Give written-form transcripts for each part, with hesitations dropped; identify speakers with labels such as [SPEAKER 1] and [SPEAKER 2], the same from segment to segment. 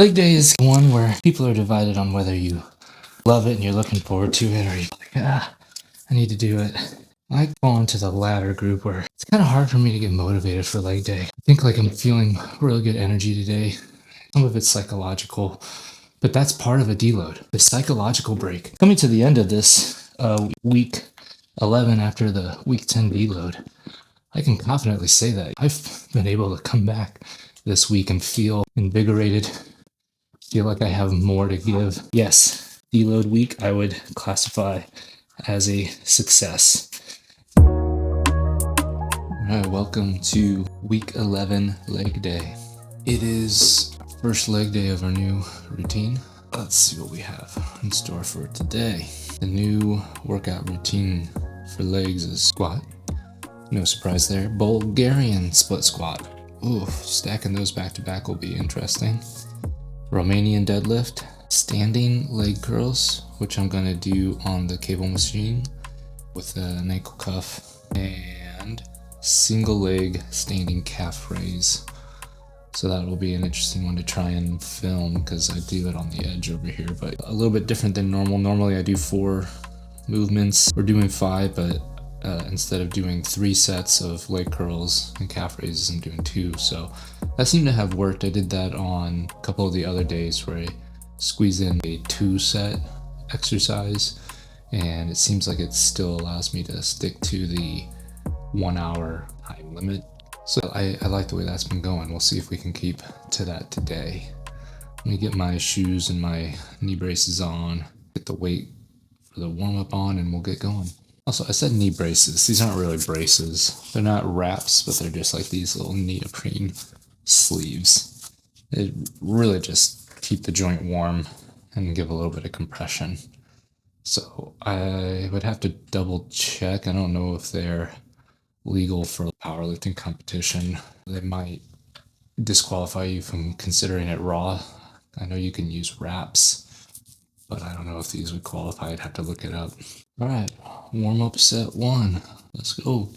[SPEAKER 1] Leg day is one where people are divided on whether you love it and you're looking forward to it, or you're like, I need to do it. I fall into the latter group where it's kind of hard for me to get motivated for leg day. I think like I'm feeling really good energy today. Some of it's psychological, but that's part of a deload, the psychological break. Coming to the end of this week 11 after the week 10 deload, I can confidently say that I've been able to come back this week and feel invigorated, feel like I have more to give. Yes, deload week I would classify as a success. All right, welcome to week 11 leg day. It is first leg day of our new routine. Let's see what we have in store for today. The new workout routine for legs is squat. No surprise there. Bulgarian split squat. Oof, stacking those back to back will be interesting. Romanian deadlift. Standing leg curls, which I'm gonna do on the cable machine with an ankle cuff. And single leg standing calf raise. So that will be an interesting one to try and film because I do it on the edge over here, but a little bit different than normal. Normally I do 4 movements. We're doing 5, but instead of doing 3 sets of leg curls and calf raises, I'm doing 2. So that seemed to have worked. I did that on a couple of the other days where I squeeze in a 2-set exercise, and it seems like it still allows me to stick to the 1 hour time limit. So I like the way that's been going. We'll see if we can keep to that today. Let me get my shoes and my knee braces on, get the weight for the warm-up on, and we'll get going. Also, I said knee braces. These aren't really braces. They're not wraps, but they're just like these little neoprene sleeves. They really just keep the joint warm and give a little bit of compression. So I would have to double check. I don't know if they're legal for powerlifting competition. They might disqualify you from considering it raw. I know you can use wraps, but I don't know if these would qualify. I'd have to look it up. All right, warm up set 1. Let's go.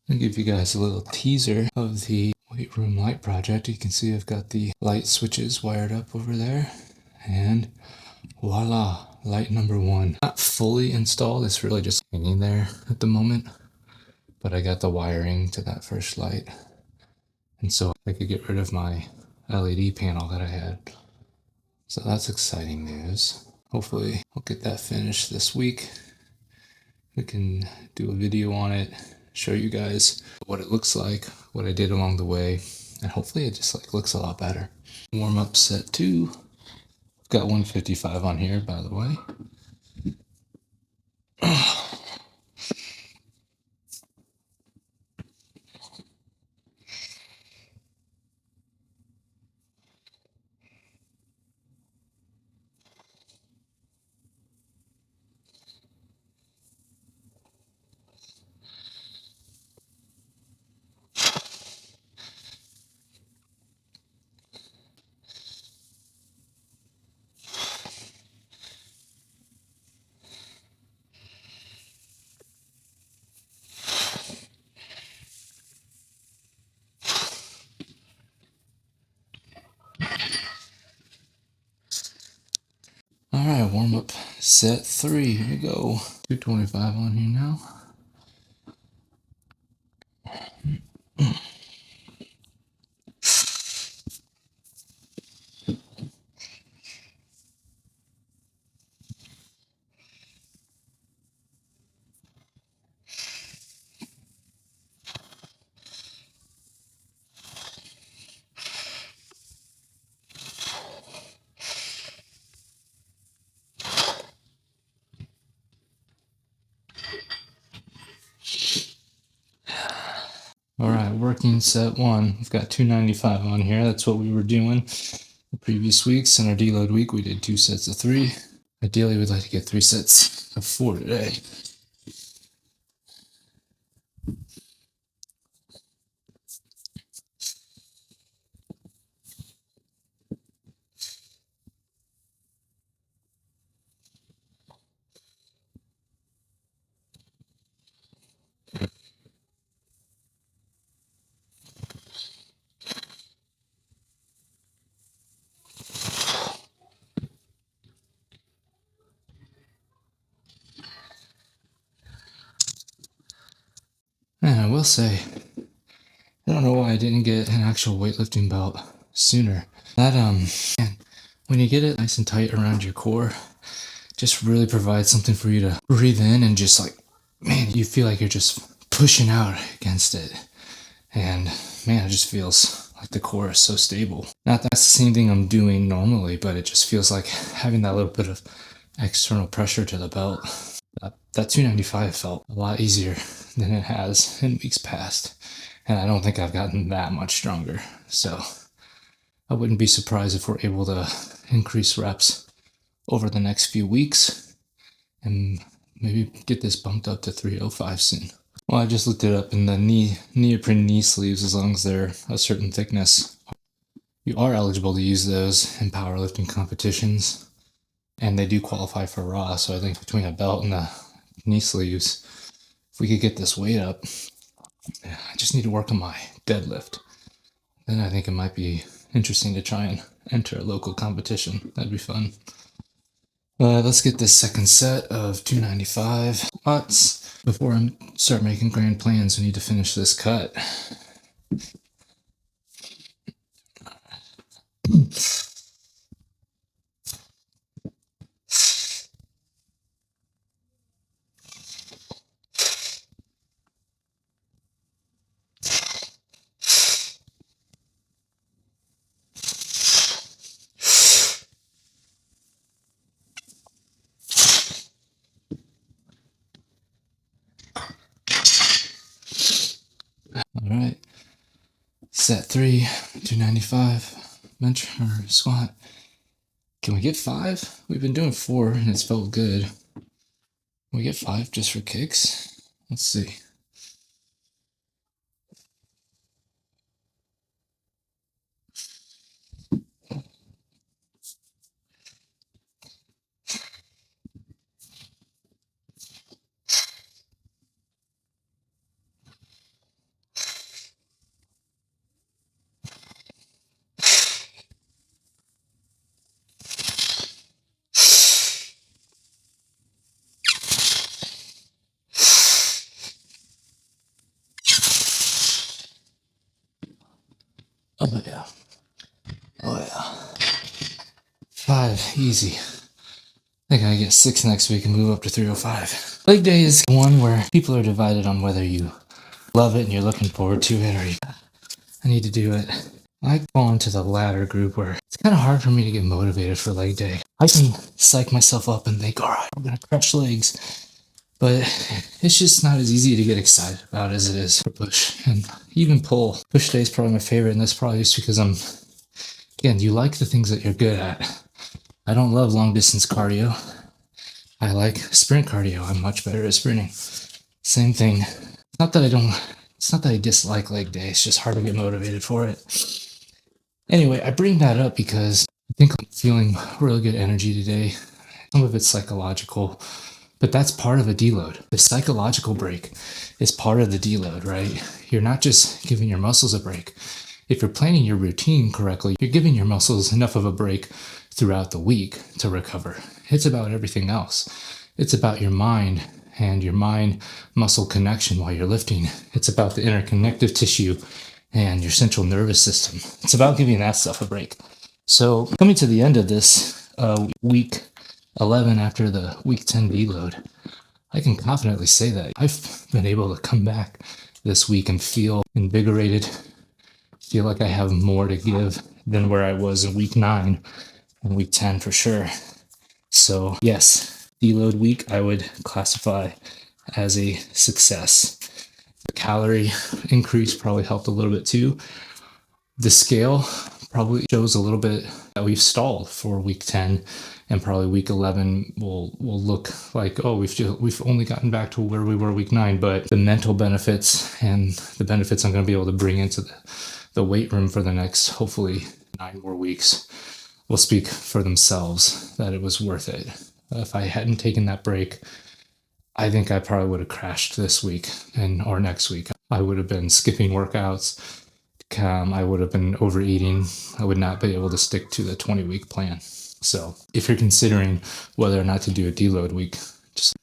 [SPEAKER 1] I'll give you guys a little teaser of the weight room light project. You can see I've got the light switches wired up over there, and voila, light number 1. Not fully installed, it's really just hanging there at the moment, but I got the wiring to that first light, and so I could get rid of my LED panel that I had. So that's exciting news. Hopefully I'll get that finished this week. We can do a video on it, show you guys what it looks like, what I did along the way, and hopefully it just like looks a lot better. Warm up set 2. I've got 155 on here, by the way. All right, warm up set 3. Here we go. 225 on here now. All right, working set 1. We've got 295 on here. That's what we were doing the previous weeks. In our deload week, we did 2 sets of 3. Ideally, we'd like to get 3 sets of 4 today. And I will say, I don't know why I didn't get an actual weightlifting belt sooner. That, man, when you get it nice and tight around your core, just really provides something for you to breathe in and just like, man, you feel like you're just pushing out against it. And man, it just feels like the core is so stable. Not that's the same thing I'm doing normally, but it just feels like having that little bit of external pressure to the belt. That 295 felt a lot easier than it has in weeks past. And I don't think I've gotten that much stronger. So I wouldn't be surprised if we're able to increase reps over the next few weeks and maybe get this bumped up to 305 soon. Well, I just looked it up, and the neoprene knee sleeves, as long as they're a certain thickness, you are eligible to use those in powerlifting competitions, and they do qualify for raw. So I think between a belt and the knee sleeves, if we could get this weight up, I just need to work on my deadlift. Then I think it might be interesting to try and enter a local competition. That'd be fun. Let's get this second set of 295 squats. Before I start making grand plans, we need to finish this cut. All right. Set 3, 295 bench or squat. Can we get 5? We've been doing 4 and it's felt good. Can we get 5 just for kicks? Let's see. Oh yeah. Oh yeah. 5, easy. I think I get 6 next week and move up to 305. Leg day is one where people are divided on whether you love it and you're looking forward to it, or I need to do it. I fall into the latter group where it's kind of hard for me to get motivated for leg day. I can psych myself up and think, all right, I'm going to crush legs. But it's just not as easy to get excited about as it is for push. And even pull. Push day is probably my favorite, and that's probably just because again, you like the things that you're good at. I don't love long distance cardio. I like sprint cardio. I'm much better at sprinting. Same thing. It's not that I dislike leg day. It's just hard to get motivated for it. Anyway, I bring that up because I think I'm feeling really good energy today. Some of it's psychological, but that's part of a deload. The psychological break is part of the deload, right? You're not just giving your muscles a break. If you're planning your routine correctly, you're giving your muscles enough of a break throughout the week to recover. It's about everything else. It's about your mind and your mind-muscle connection while you're lifting. It's about the interconnective tissue and your central nervous system. It's about giving that stuff a break. So coming to the end of this week 11 after the week 10 deload, I can confidently say that I've been able to come back this week and feel invigorated, feel like I have more to give than where I was in week 9 and week 10 for sure. So yes, deload week I would classify as a success. The calorie increase probably helped a little bit too. The scale probably shows a little bit that we've stalled for week 10, and probably week 11 will look like, oh, we've only gotten back to where we were week 9. But the mental benefits and the benefits I'm going to be able to bring into the weight room for the next, hopefully, 9 more weeks will speak for themselves that it was worth it. If I hadn't taken that break, I think I probably would have crashed this week or next week. I would have been skipping workouts. I would have been overeating. I would not be able to stick to the 20-week plan. So if you're considering whether or not to do a deload week, just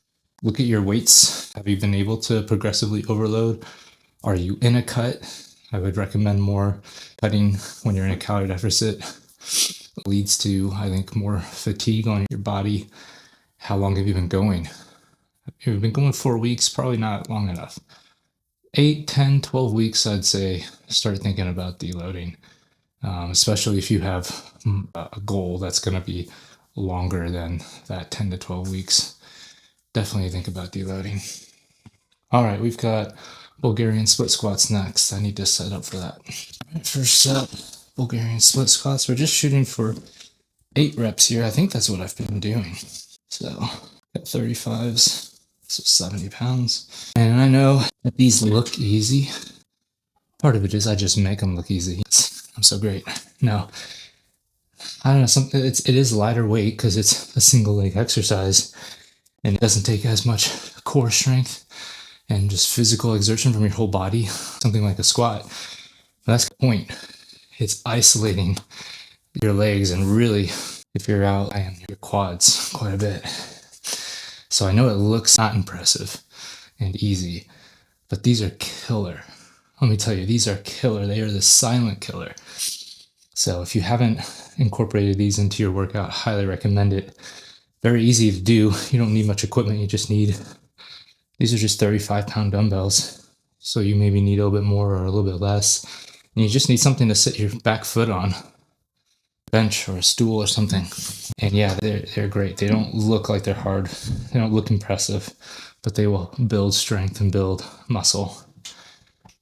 [SPEAKER 1] look at your weights. Have you been able to progressively overload? Are you in a cut? I would recommend more cutting when you're in a calorie deficit. It leads to, I think, more fatigue on your body. How long have you been going? If you've been going 4 weeks, probably not long enough. 8, 10, 12 weeks, I'd say, start thinking about deloading, especially if you have a goal that's going to be longer than that 10 to 12 weeks. Definitely think about deloading. All right, we've got Bulgarian split squats next. I need to set up for that. All right, first set, Bulgarian split squats. We're just shooting for 8 reps here. I think that's what I've been doing. So, got 35s. So 70 pounds. And I know that these look easy. Part of it is I just make them look easy. I'm so great. No, I don't know. It is lighter weight because it's a single leg exercise, and it doesn't take as much core strength and just physical exertion from your whole body. Something like a squat. But that's the point. It's isolating your legs, and really, if you're out, your quads quite a bit. So I know it looks not impressive and easy, but these are killer. Let me tell you, these are killer. They are the silent killer. So if you haven't incorporated these into your workout, highly recommend it. Very easy to do. You don't need much equipment. You just need, these are just 35-pound dumbbells. So you maybe need a little bit more or a little bit less. And you just need something to sit your back foot on. Bench or a stool or something. And yeah, they're great. They don't look like they're hard. They don't look impressive, but they will build strength and build muscle.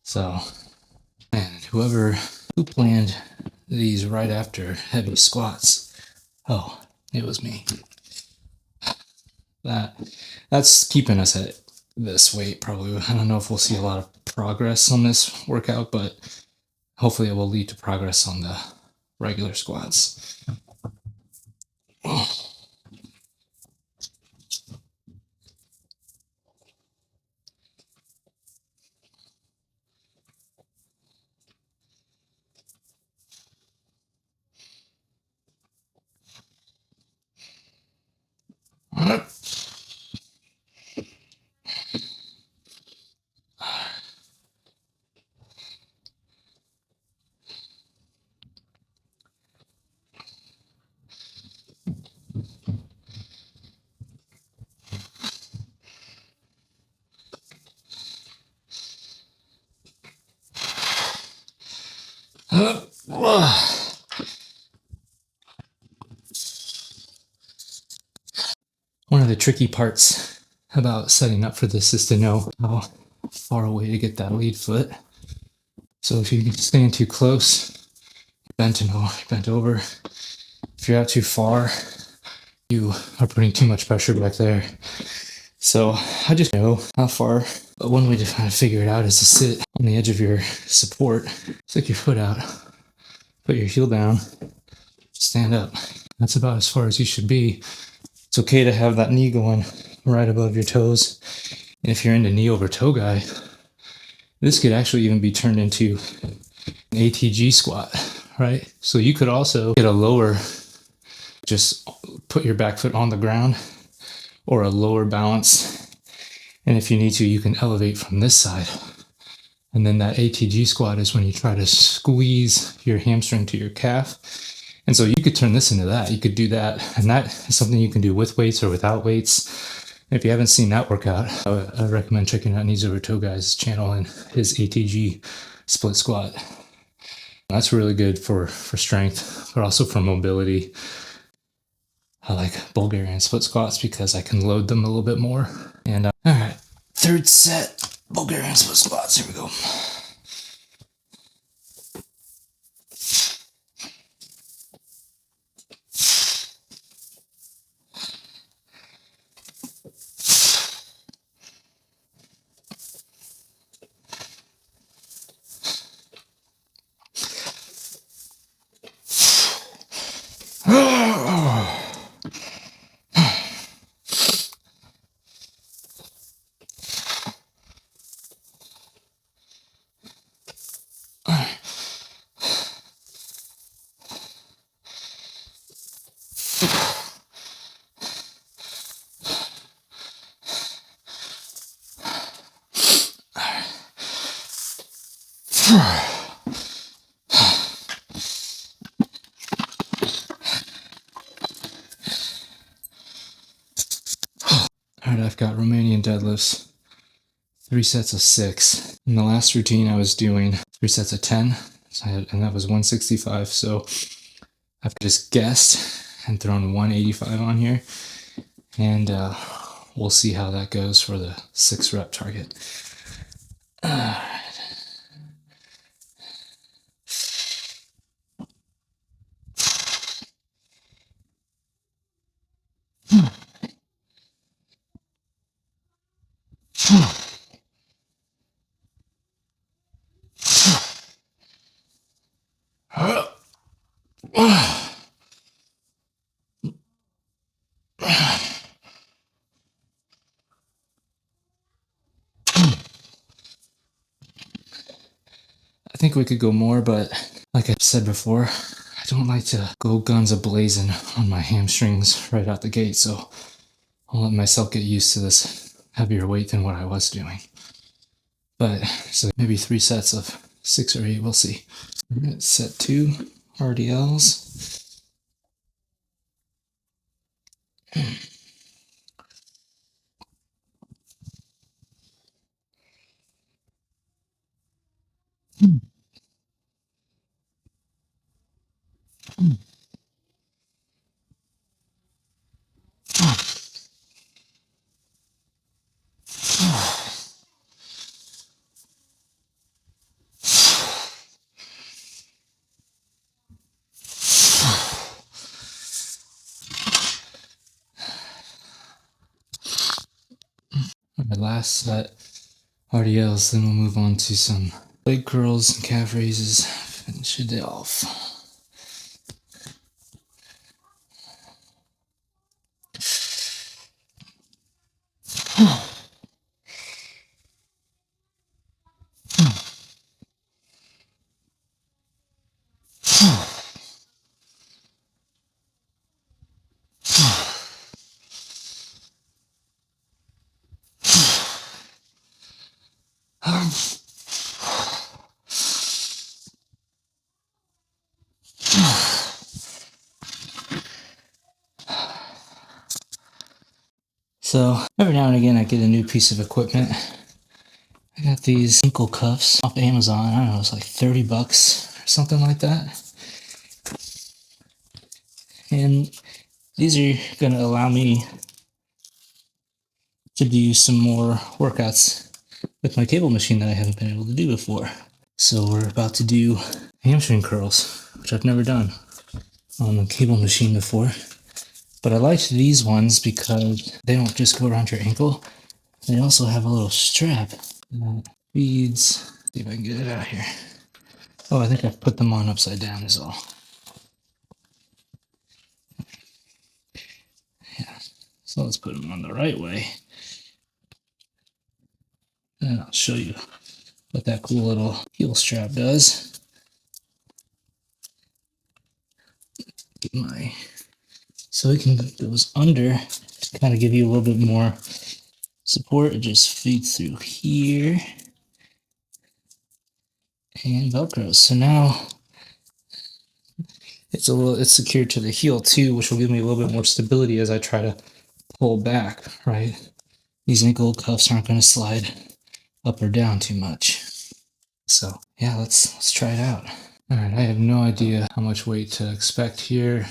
[SPEAKER 1] So, man, who planned these right after heavy squats? Oh, it was me. That's keeping us at this weight probably. I don't know if we'll see a lot of progress on this workout, but hopefully it will lead to progress on the regular squats. One of the tricky parts about setting up for this is to know how far away to get that lead foot. So if you stand too close, bent over. If you're out too far, you are putting too much pressure back there. So I just know how far. But one way to kind of figure it out is to sit on the edge of your support, stick your foot out, put your heel down, stand up. That's about as far as you should be. It's okay to have that knee going right above your toes. And if you're into knee over toe guy, this could actually even be turned into an ATG squat, right? So you could also get a lower, just put your back foot on the ground, or a lower balance. And if you need to, you can elevate from this side. And then that ATG squat is when you try to squeeze your hamstring to your calf. And so you could turn this into that. You could do that. And that is something you can do with weights or without weights. And if you haven't seen that workout, I recommend checking out Knees Over Toe Guy's channel and his ATG split squat. That's really good for strength, but also for mobility. I like Bulgarian split squats because I can load them a little bit more. And all right, third set. Bulgarian split squats. Here we go. All right, I've got Romanian deadlifts, 3 sets of 6. In the last routine, I was doing 3 sets of 10, and that was 165. So I've just guessed and thrown 185 on here, and we'll see how that goes for the 6 rep target. I think we could go more, but like I said before, I don't like to go guns a-blazing on my hamstrings right out the gate, so I'll let myself get used to this heavier weight than what I was doing. But, so maybe 3 sets of 6 or 8, we'll see. All right, set 2, RDLs. My last set, RDLs, then we'll move on to some leg curls and calf raises. Finish it off. So every now and again I get a new piece of equipment. I got these ankle cuffs off Amazon. I don't know, it's like 30 bucks or something like that. And these are going to allow me to do some more workouts with my cable machine that I haven't been able to do before. So we're about to do hamstring curls, which I've never done on the cable machine before. But I liked these ones because they don't just go around your ankle. They also have a little strap that feeds. See if I can get it out here. Oh, I think I've put them on upside down is all. Yeah. So let's put them on the right way. And I'll show you what that cool little heel strap does. Get my, so it can goes under to kind of give you a little bit more support. It just feeds through here and velcros. So now it's secured to the heel too, which will give me a little bit more stability as I try to pull back, right? These ankle cuffs aren't going to slide up or down too much. So yeah, let's try it out. All right, I have no idea how much weight to expect here.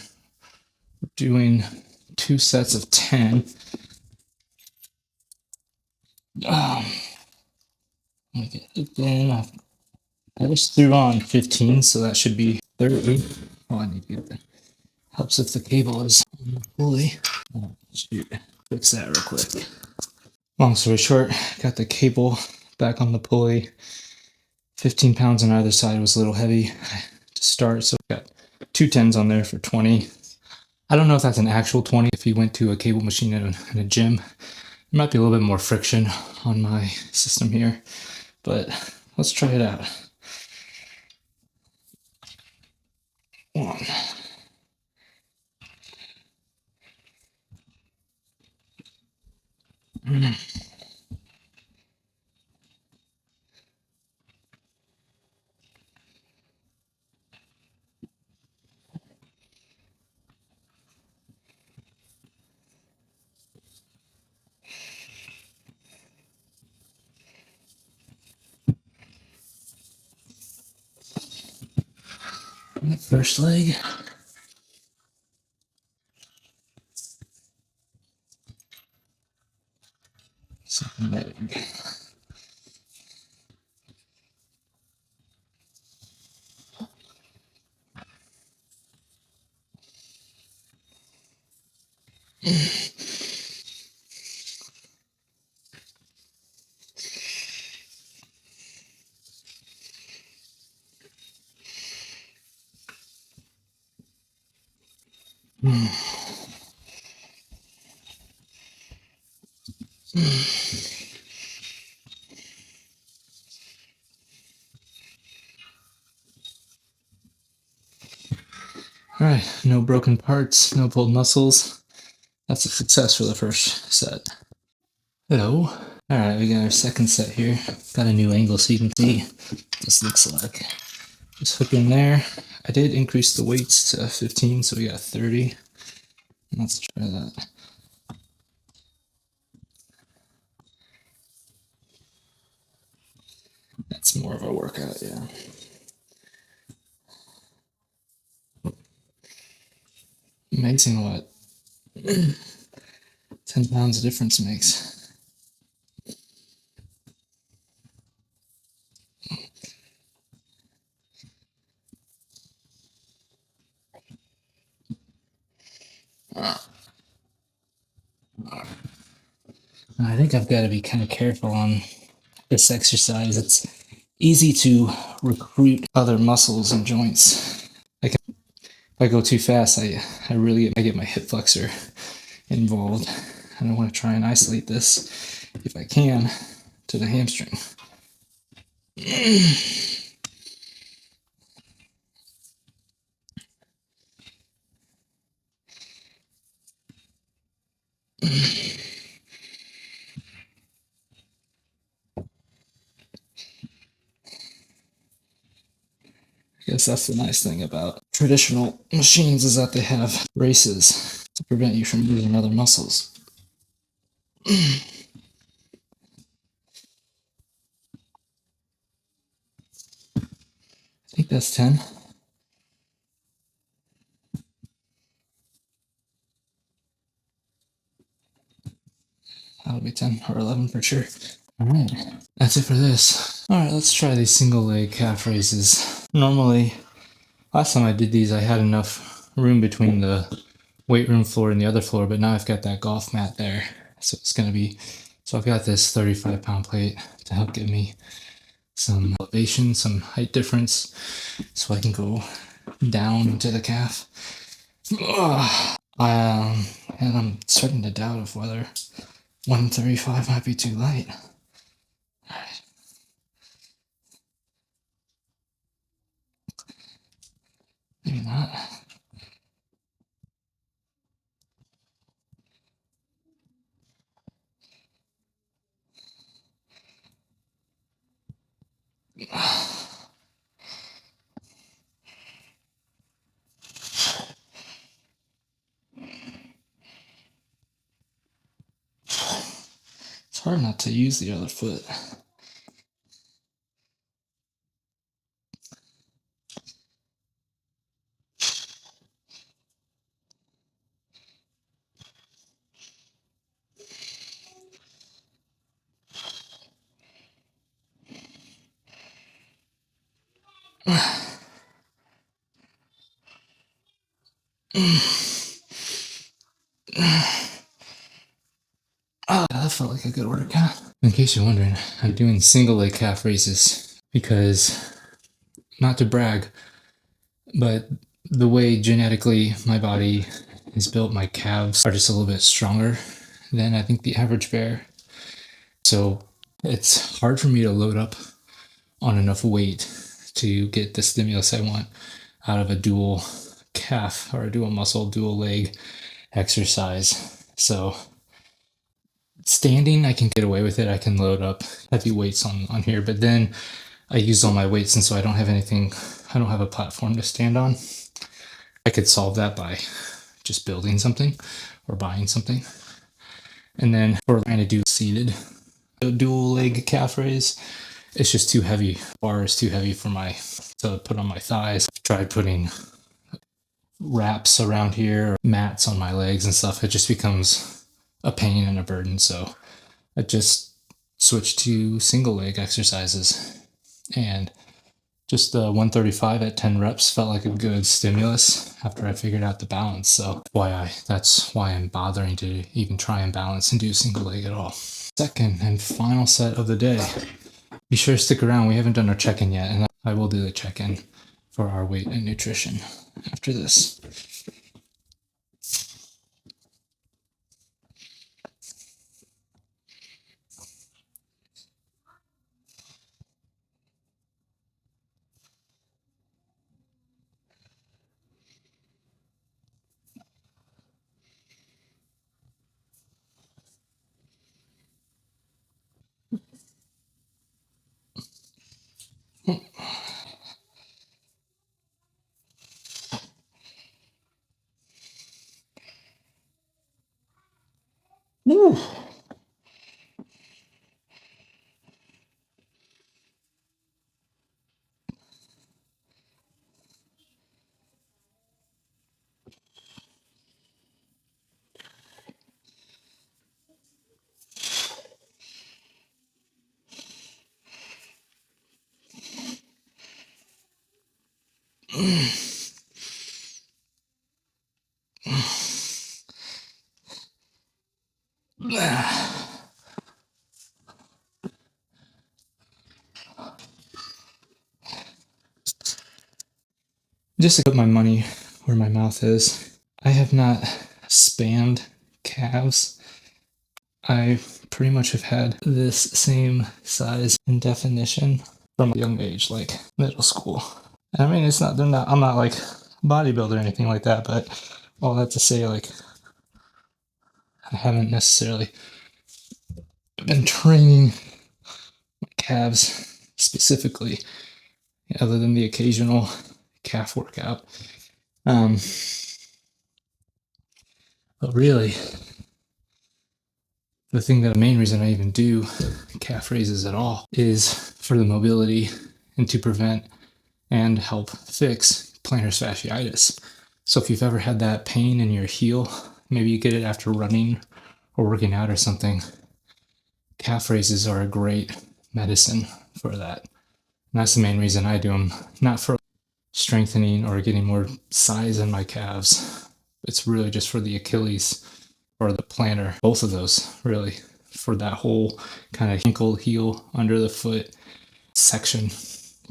[SPEAKER 1] We're doing 2 sets of 10. I'm gonna get hooked in. I just threw on 15, so that should be 30. Oh, I need to get that. Helps if the cable is on the pulley. Oh, shoot. Fix that real quick. Long story short, got the cable back on the pulley. 15 pounds on either side was a little heavy to start, so got 210s on there for 20. I don't know if that's an actual 20. If you went to a cable machine in a gym, there might be a little bit more friction on my system here, but let's try it out. One. First leg. Second leg. All right, no broken parts, no pulled muscles. That's a success for the first set. Hello. All right, we got our second set here. Got a new angle so you can see what this looks like. Just hook in there. I did increase the weights to 15, so we got 30. Let's try that. That's more of a workout, yeah. Amazing what 10 pounds of difference makes. I think I've got to be kind of careful on this exercise. It's easy to recruit other muscles and joints. Like if I go too fast, I get my hip flexor involved. And I want to try and isolate this, if I can, to the hamstring. I guess that's the nice thing about traditional machines is that they have braces to prevent you from using other muscles. I think that's 10. That'll be 10 or 11 for sure. All right, that's it for this. All right, let's try these single leg calf raises. Normally, last time I did these, I had enough room between the weight room floor and the other floor, but now I've got that golf mat there. So it's gonna be, so I've got this 35-pound plate to help give me some elevation, some height difference, so I can go down into the calf. And I'm starting to doubt if whether 135 might be too light. All right. Maybe not. It's hard not to use the other foot. Oh, that felt like a good workout. In case you're wondering, I'm doing single leg calf raises because, not to brag, but the way genetically my body is built, my calves are just a little bit stronger than I think the average bear. So it's hard for me to load up on enough weight to get the stimulus I want out of a dual calf or a dual muscle, dual leg exercise. So standing, I can get away with it. I can load up heavy weights on here, but then I use all my weights, and so I don't have anything, I don't have a platform to stand on. I could solve that by just building something or buying something. And then for trying to do seated dual leg calf raise, it's just too heavy. Bar is too heavy for my to put on my thighs. I've tried putting wraps around here, or mats on my legs and stuff. It just becomes a pain and a burden. So I just switched to single leg exercises, and just the 135 at 10 reps felt like a good stimulus after I figured out the balance. So that's why I'm bothering to even try and balance and do single leg at all. Second and final set of the day. Be sure to stick around. We haven't done our check-in yet, and I will do the check-in for our weight and nutrition after this. Woo. Just to put my money where my mouth is, I have not spanned calves. I pretty much have had this same size and definition from a young age, like middle school. I mean, I'm not like a bodybuilder or anything like that, but all that to say, like, I haven't necessarily been training my calves specifically, other than the occasional calf workout. But really, the main reason I even do calf raises at all is for the mobility and to prevent and help fix plantar fasciitis. So if you've ever had that pain in your heel, maybe you get it after running or working out or something, calf raises are a great medicine for that. And that's the main reason I do them, not for strengthening or getting more size in my calves. It's really just for the Achilles or the plantar, both of those really, for that whole kind of ankle, heel, under the foot section.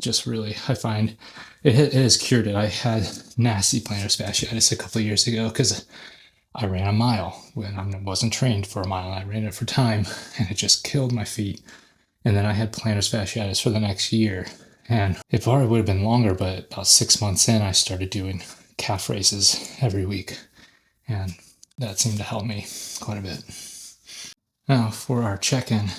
[SPEAKER 1] Just really, I find it has cured it. I had nasty plantar fasciitis a couple of years ago because I ran a mile when I wasn't trained for a mile. I ran it for time, and it just killed my feet. And then I had plantar fasciitis for the next year. And it probably would have been longer, but about 6 months in, I started doing calf raises every week. And that seemed to help me quite a bit. Now, for our check-in,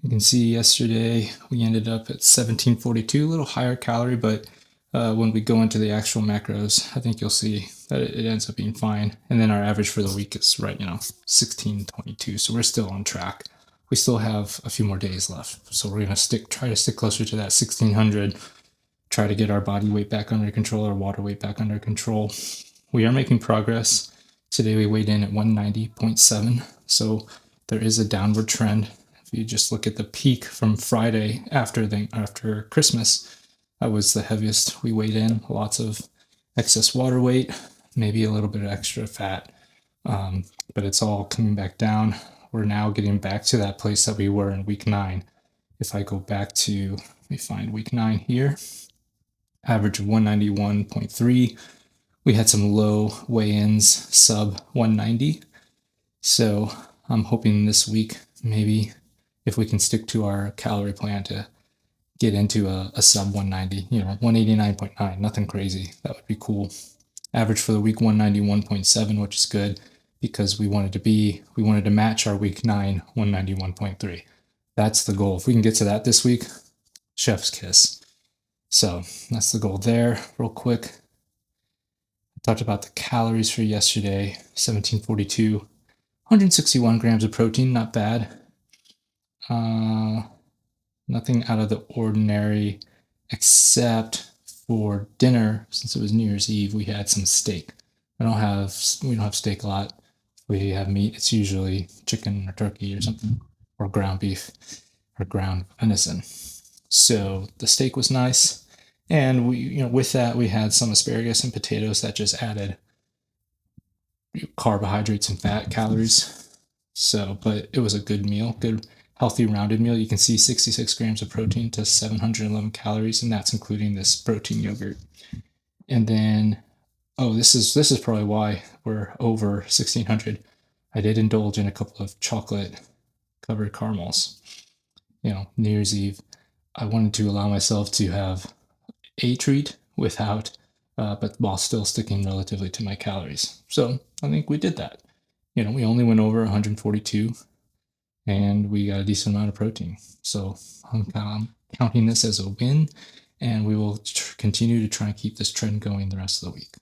[SPEAKER 1] you can see yesterday we ended up at 1742, a little higher calorie, but when we go into the actual macros, I think you'll see that it ends up being fine. And then our average for the week is right, 1622. So we're still on track. We still have a few more days left. So we're going to try to stick closer to that 1600, try to get our body weight back under control, our water weight back under control. We are making progress. Today we weighed in at 190.7. So there is a downward trend. If you just look at the peak from Friday after Christmas, that was the heaviest we weighed in. Lots of excess water weight, maybe a little bit of extra fat, but it's all coming back down. We're now getting back to that place that we were in week 9. If I go back to, let me find week 9 here, average of 191.3. We had some low weigh-ins, sub 190. So I'm hoping this week, maybe if we can stick to our calorie plan, to get into a sub 190, 189.9, nothing crazy. That would be cool. Average for the week 191.7, which is good because we wanted to match our week 9 191.3. That's the goal. If we can get to that this week, chef's kiss. So that's the goal there. Real quick, I talked about the calories for yesterday. 1742, 161 grams of protein, not bad. Nothing out of the ordinary, except for dinner, since it was New Year's Eve, we had some steak. We don't have steak a lot. If we have meat, it's usually chicken or turkey or something, or ground beef or ground venison. So the steak was nice, and with that we had some asparagus and potatoes that just added carbohydrates and fat calories. So, but it was a good meal, good healthy rounded meal. You can see 66 grams of protein to 711 calories, and that's including this protein yogurt. And then, this is probably why we're over 1600. I did indulge in a couple of chocolate covered caramels. New Year's Eve, I wanted to allow myself to have a treat without, but while still sticking relatively to my calories. So I think we did that. We only went over 142, and we got a decent amount of protein. So I'm counting this as a win, and we will continue to try and keep this trend going the rest of the week.